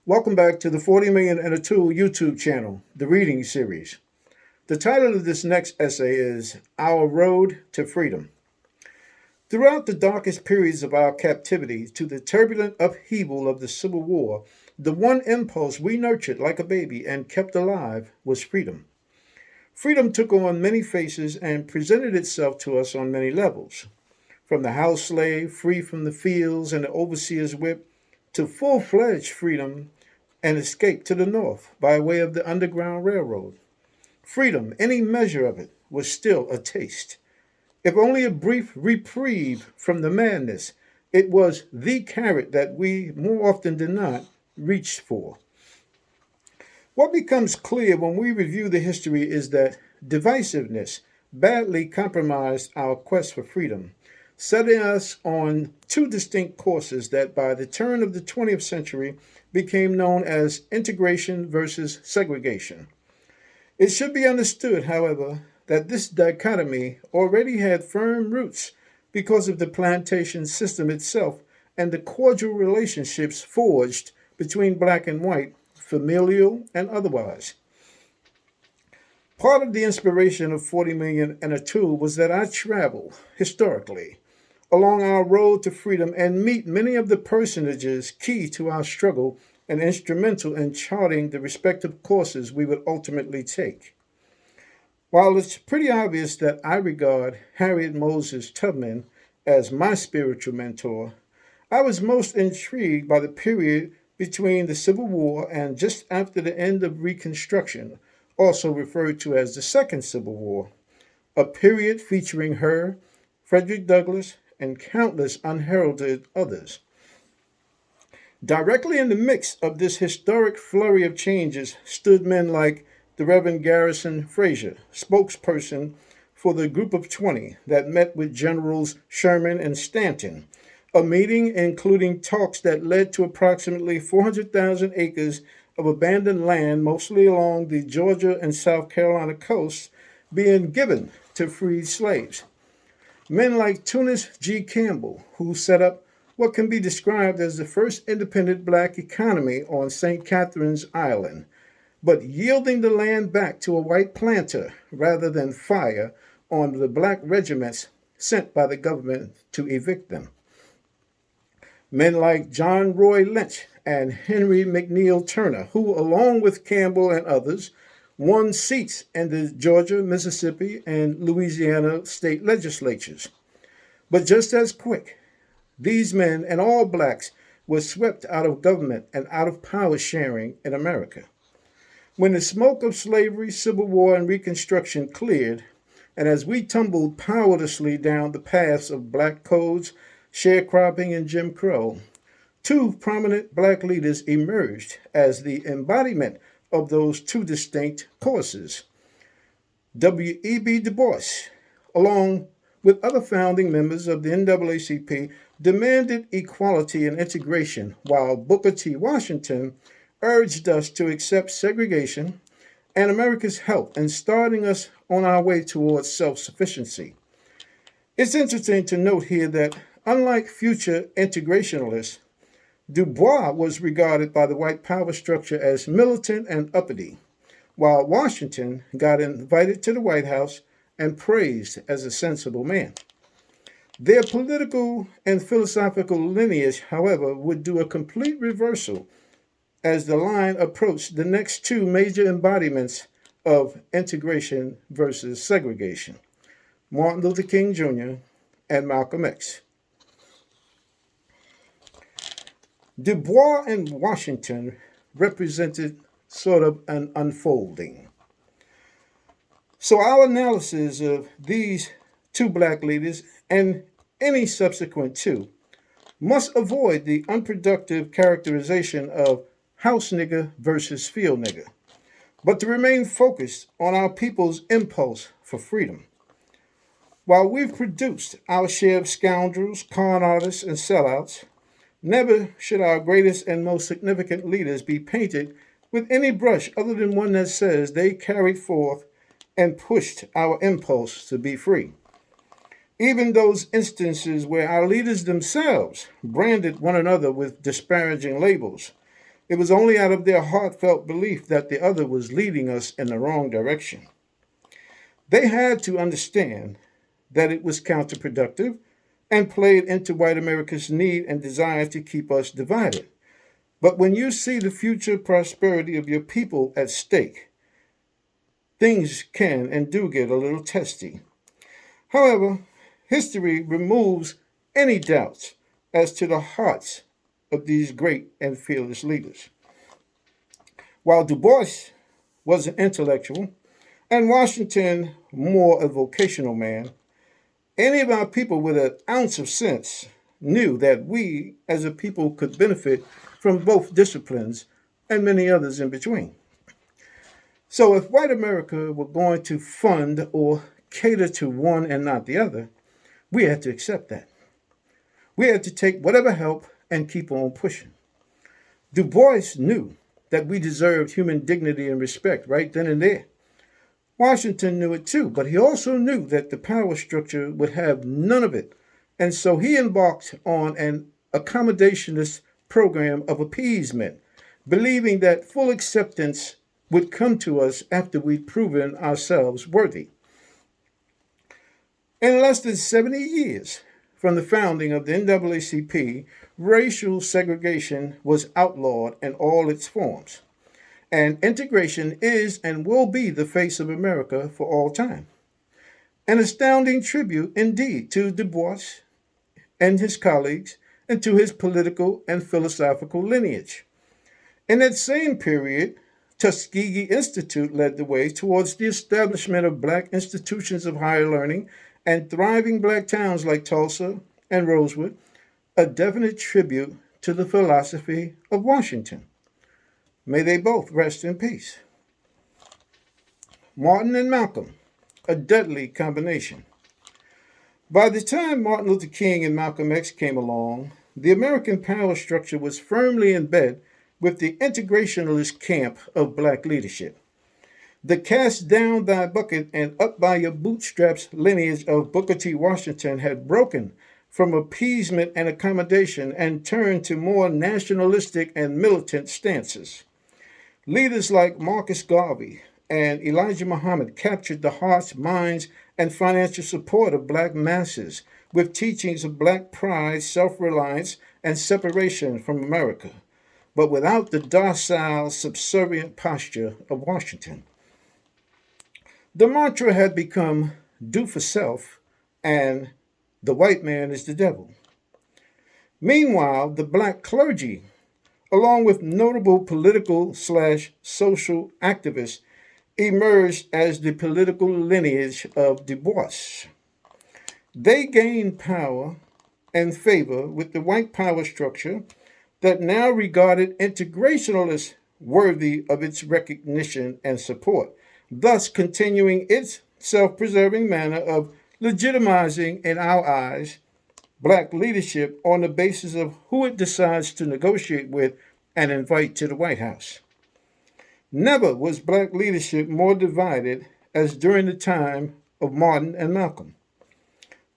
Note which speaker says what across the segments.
Speaker 1: Welcome back to the 40 Million and a Tool YouTube channel, the reading series. The title of this next essay is Our Road to Freedom. Throughout the darkest periods of our captivity to the turbulent upheaval of the Civil War, the one impulse we nurtured like a baby and kept alive was freedom. Freedom took on many faces and presented itself to us on many levels. From the house slave, free from the fields and the overseer's whip, to full-fledged freedom and escape to the north by way of the Underground Railroad. Freedom, any measure of it, was still a taste. If only a brief reprieve from the madness, it was the carrot that we, more often than not, reached for. What becomes clear when we review the history is that divisiveness badly compromised our quest for freedom, setting us on two distinct courses that by the turn of the 20th century became known as integration versus segregation. It should be understood, however, that this dichotomy already had firm roots because of the plantation system itself and the cordial relationships forged between black and white, familial and otherwise. Part of the inspiration of 40 Million and a Tool was that I travel, historically, along our road to freedom and meet many of the personages key to our struggle and instrumental in charting the respective courses we would ultimately take. While it's pretty obvious that I regard Harriet Moses Tubman as my spiritual mentor, I was most intrigued by the period between the Civil War and just after the end of Reconstruction, also referred to as the Second Civil War, a period featuring her, Frederick Douglass, and countless unheralded others. Directly in the mix of this historic flurry of changes stood men like the Reverend Garrison Frazier, spokesperson for the Group of 20 that met with Generals Sherman and Stanton, a meeting including talks that led to approximately 400,000 acres of abandoned land, mostly along the Georgia and South Carolina coasts, being given to freed slaves. Men like Tunis G. Campbell, who set up what can be described as the first independent black economy on St. Catherine's Island, but yielding the land back to a white planter rather than fire on the black regiments sent by the government to evict them. Men like John Roy Lynch and Henry McNeil Turner, who, along with Campbell and others, won seats in the Georgia, Mississippi, and Louisiana state legislatures. But just as quick, these men and all blacks were swept out of government and out of power sharing in America. When the smoke of slavery, Civil War, and Reconstruction cleared, and as we tumbled powerlessly down the paths of black codes, sharecropping, and Jim Crow, two prominent black leaders emerged as the embodiment of those two distinct courses. W.E.B. Du Bois, along with other founding members of the NAACP, demanded equality and integration, while Booker T. Washington urged us to accept segregation and America's help in starting us on our way towards self-sufficiency. It's interesting to note here that, unlike future integrationalists, Du Bois was regarded by the white power structure as militant and uppity, while Washington got invited to the White House and praised as a sensible man. Their political and philosophical lineage, however, would do a complete reversal as the line approached the next two major embodiments of integration versus segregation, Martin Luther King Jr. and Malcolm X. Du Bois and Washington represented sort of an unfolding. So our analysis of these two black leaders and any subsequent two must avoid the unproductive characterization of house nigger versus field nigger, but to remain focused on our people's impulse for freedom. While we've produced our share of scoundrels, con artists, and sellouts, never should our greatest and most significant leaders be painted with any brush other than one that says they carried forth and pushed our impulse to be free. Even those instances where our leaders themselves branded one another with disparaging labels, It was only out of their heartfelt belief that the other was leading us in the wrong direction. They had to understand that it was counterproductive and played into white America's need and desire to keep us divided. But when you see the future prosperity of your people at stake, things can and do get a little testy. However, history removes any doubts as to the hearts of these great and fearless leaders. While Du Bois was an intellectual and Washington more a vocational man, any of our people with an ounce of sense knew that we as a people could benefit from both disciplines and many others in between. So if white America were going to fund or cater to one and not the other, we had to accept that. We had to take whatever help and keep on pushing. Du Bois knew that we deserved human dignity and respect right then and there. Washington knew it too, but he also knew that the power structure would have none of it. And so he embarked on an accommodationist program of appeasement, believing that full acceptance would come to us after we'd proven ourselves worthy. In less than 70 years from the founding of the NAACP, racial segregation was outlawed in all its forms. And integration is and will be the face of America for all time. An astounding tribute indeed to Du Bois and his colleagues and to his political and philosophical lineage. In that same period, Tuskegee Institute led the way towards the establishment of black institutions of higher learning and thriving black towns like Tulsa and Rosewood, a definite tribute to the philosophy of Washington. May they both rest in peace. Martin and Malcolm, a deadly combination. By the time Martin Luther King and Malcolm X came along, the American power structure was firmly in bed with the integrationalist camp of black leadership. The cast down thy bucket and up by your bootstraps lineage of Booker T. Washington had broken from appeasement and accommodation and turned to more nationalistic and militant stances. Leaders like Marcus Garvey and Elijah Muhammad captured the hearts, minds, and financial support of black masses with teachings of black pride, self-reliance, and separation from America, but without the docile, subservient posture of Washington. The mantra had become do for self and the white man is the devil. Meanwhile, the black clergy, along with notable political/social activists, emerged as the political lineage of Du Bois. They gained power and favor with the white power structure that now regarded integrationalists worthy of its recognition and support, thus continuing its self-preserving manner of legitimizing, in our eyes, black leadership on the basis of who it decides to negotiate with and invite to the White House. Never was black leadership more divided as during the time of Martin and Malcolm.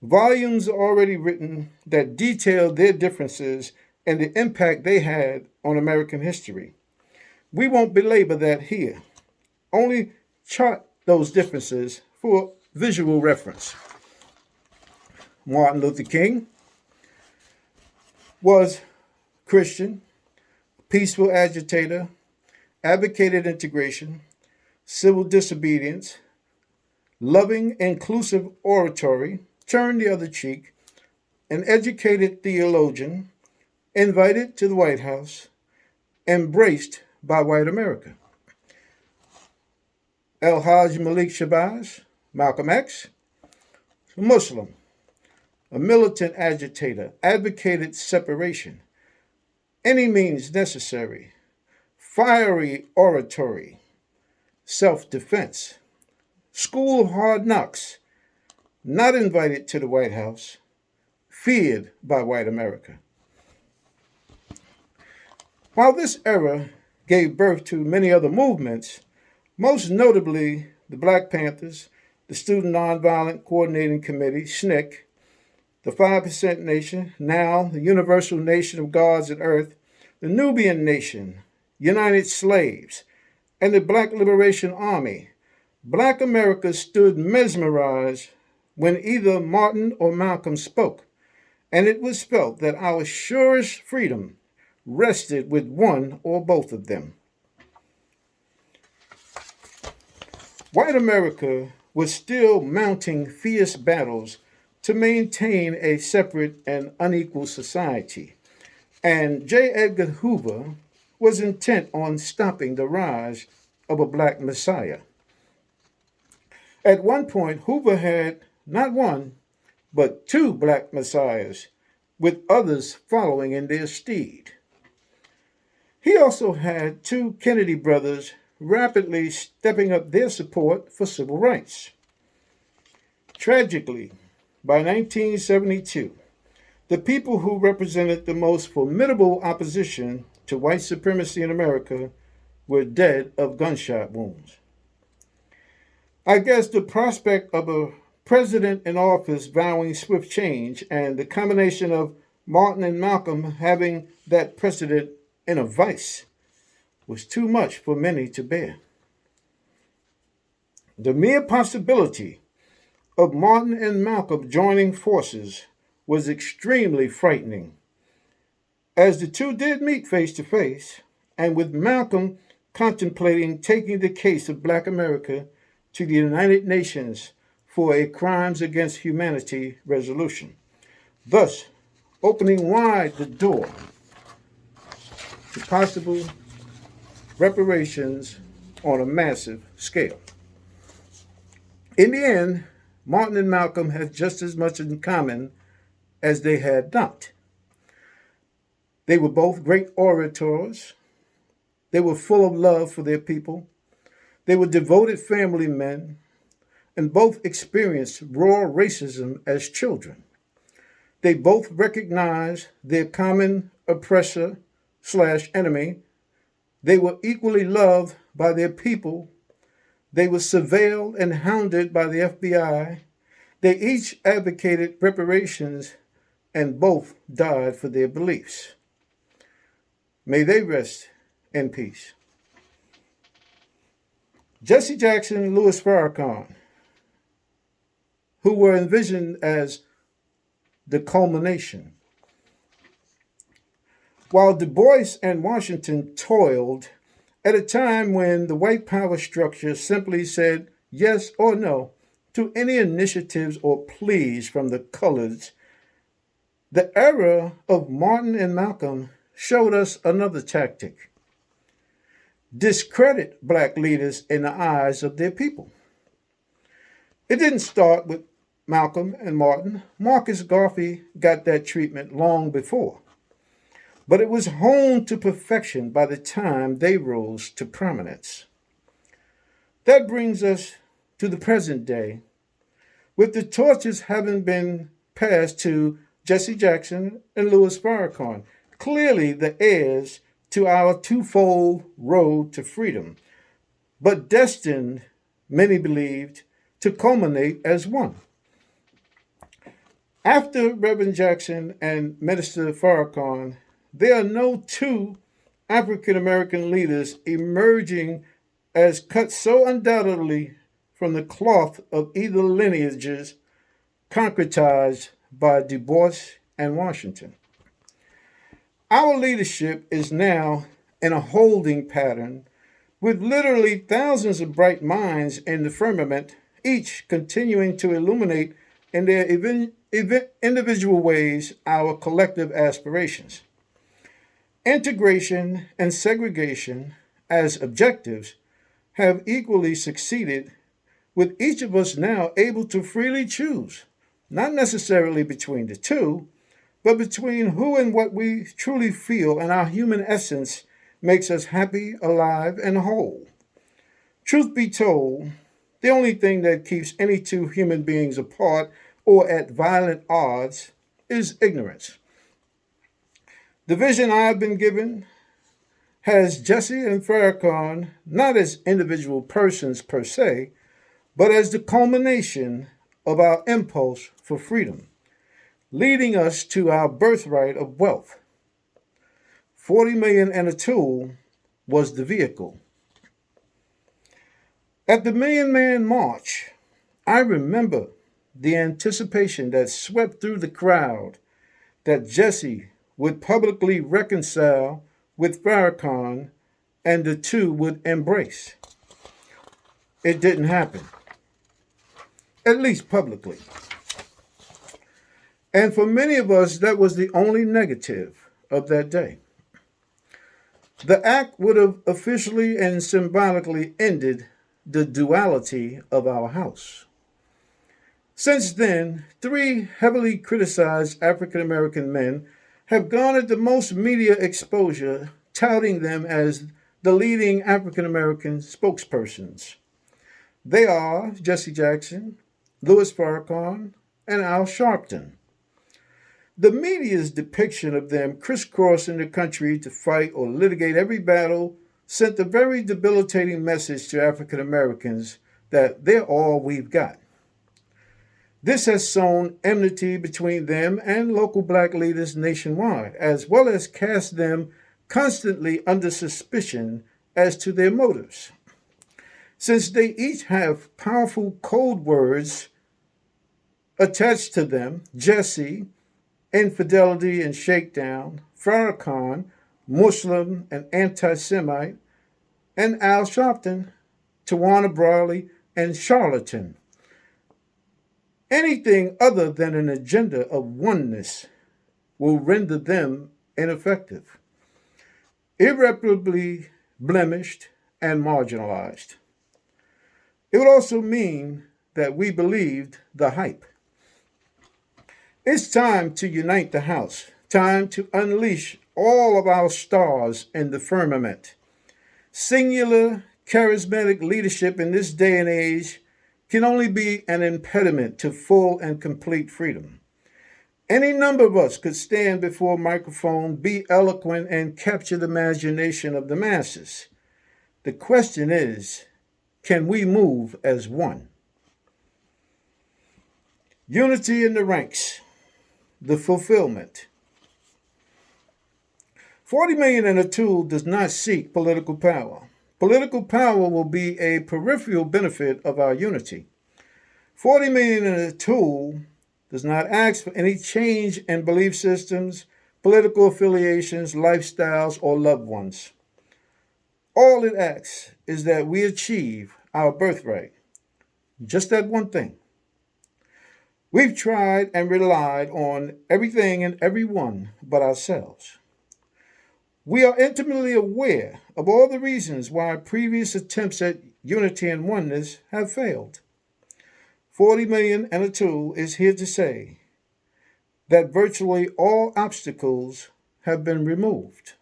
Speaker 1: Volumes are already written that detail their differences and the impact they had on American history. We won't belabor that here, only chart those differences for visual reference. Martin Luther King was Christian, peaceful agitator, advocated integration, civil disobedience, loving, inclusive oratory, turned the other cheek, an educated theologian, invited to the White House, embraced by white America. El-Hajj Malik Shabazz, Malcolm X, Muslim, a militant agitator, advocated separation, any means necessary, fiery oratory, self-defense, school of hard knocks, not invited to the White House, feared by white America. While this era gave birth to many other movements, most notably the Black Panthers, the Student Nonviolent Coordinating Committee, SNCC, the 5% Nation, now the Universal Nation of Gods and Earth, the Nubian Nation, United Slaves, and the Black Liberation Army, Black America stood mesmerized when either Martin or Malcolm spoke, and it was felt that our surest freedom rested with one or both of them. White America was still mounting fierce battles to maintain a separate and unequal society, and J. Edgar Hoover was intent on stopping the rise of a black messiah. At one point, Hoover had not one, but two black messiahs, with others following in their stead. He also had two Kennedy brothers rapidly stepping up their support for civil rights. Tragically, by 1972, the people who represented the most formidable opposition to white supremacy in America were dead of gunshot wounds. I guess the prospect of a president in office vowing swift change and the combination of Martin and Malcolm having that precedent in a vice was too much for many to bear. The mere possibility of Martin and Malcolm joining forces was extremely frightening, as the two did meet face to face, and with Malcolm contemplating taking the case of Black America to the United Nations for a Crimes Against Humanity resolution, thus opening wide the door to possible reparations on a massive scale. In the end, Martin and Malcolm had just as much in common as they had not. They were both great orators. They were full of love for their people. They were devoted family men, and both experienced raw racism as children. They both recognized their common oppressor slash enemy. They were equally loved by their people. They were surveilled and hounded by the FBI. They each advocated reparations, and both died for their beliefs. May they rest in peace. Jesse Jackson and Louis Farrakhan, who were envisioned as the culmination. While Du Bois and Washington toiled at a time when the white power structure simply said yes or no to any initiatives or pleas from the coloreds, the era of Martin and Malcolm showed us another tactic: discredit black leaders in the eyes of their people. It didn't start with Malcolm and Martin. Marcus Garvey got that treatment long before. But it was honed to perfection by the time they rose to prominence. That brings us to the present day, with the torches having been passed to Jesse Jackson and Louis Farrakhan, clearly the heirs to our twofold road to freedom, but destined, many believed, to culminate as one. After Reverend Jackson and Minister Farrakhan, there are no two African American leaders emerging as cut so undoubtedly from the cloth of either lineages concretized by Du Bois and Washington. Our leadership is now in a holding pattern with literally thousands of bright minds in the firmament, each continuing to illuminate in their individual ways our collective aspirations. Integration and segregation as objectives have equally succeeded, with each of us now able to freely choose, not necessarily between the two, but between who and what we truly feel and our human essence makes us happy, alive, and whole. Truth be told, the only thing that keeps any two human beings apart or at violent odds is ignorance. The vision I have been given has Jesse and Farrakhan not as individual persons per se, but as the culmination of our impulse for freedom, leading us to our birthright of wealth. 40 million and a tool was the vehicle. At the Million Man March, I remember the anticipation that swept through the crowd that Jesse would publicly reconcile with Farrakhan and the two would embrace. It didn't happen, at least publicly. And for many of us, that was the only negative of that day. The act would have officially and symbolically ended the duality of our house. Since then, three heavily criticized African American men have garnered the most media exposure, touting them as the leading African American spokespersons. They are Jesse Jackson, Louis Farrakhan, and Al Sharpton. The media's depiction of them crisscrossing the country to fight or litigate every battle sent a very debilitating message to African Americans that they're all we've got. This has sown enmity between them and local black leaders nationwide, as well as cast them constantly under suspicion as to their motives. Since they each have powerful code words attached to them, Jesse, infidelity and shakedown, Farrakhan, Muslim and anti-Semite, and Al Sharpton, Tawana Brawley, and charlatan. Anything other than an agenda of oneness will render them ineffective, irreparably blemished, and marginalized. It would also mean that we believed the hype. It's time to unite the house, time to unleash all of our stars in the firmament. Singular, charismatic leadership in this day and age can only be an impediment to full and complete freedom. Any number of us could stand before a microphone, be eloquent, and capture the imagination of the masses. The question is, can we move as one? Unity in the ranks, the fulfillment. 40 million and a tool does not seek political power. Political power will be a peripheral benefit of our unity. 40 million and a tool does not ask for any change in belief systems, political affiliations, lifestyles, or loved ones. All it asks is that we achieve our birthright. Just that one thing. We've tried and relied on everything and everyone but ourselves. We are intimately aware of all the reasons why previous attempts at unity and oneness have failed. 40 million and a tool is here to say that virtually all obstacles have been removed.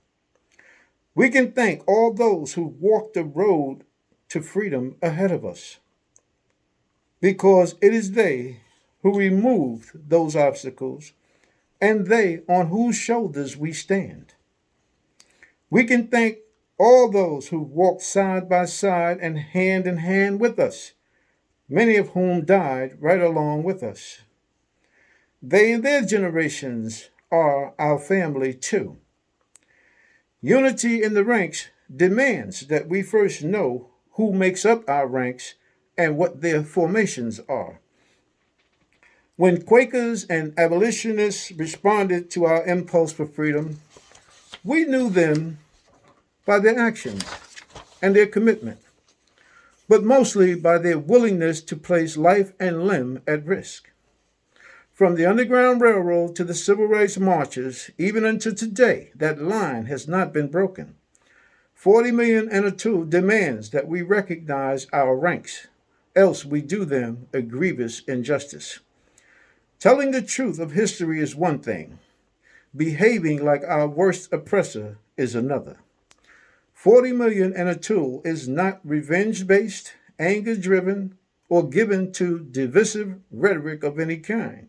Speaker 1: We can thank all those who walked the road to freedom ahead of us, because it is they who removed those obstacles and they on whose shoulders we stand. We can thank all those who walked side by side and hand in hand with us, many of whom died right along with us. They and their generations are our family too. Unity in the ranks demands that we first know who makes up our ranks and what their formations are. When Quakers and abolitionists responded to our impulse for freedom, we knew them by their actions and their commitment, but mostly by their willingness to place life and limb at risk. From the Underground Railroad to the Civil Rights Marches, even until today, that line has not been broken. 40 million and a tool demands that we recognize our ranks, else we do them a grievous injustice. Telling the truth of history is one thing. Behaving like our worst oppressor is another. 40 million and a tool is not revenge-based, anger-driven, or given to divisive rhetoric of any kind.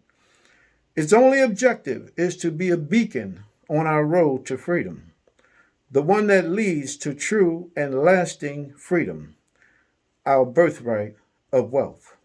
Speaker 1: Its only objective is to be a beacon on our road to freedom, the one that leads to true and lasting freedom, our birthright of wealth.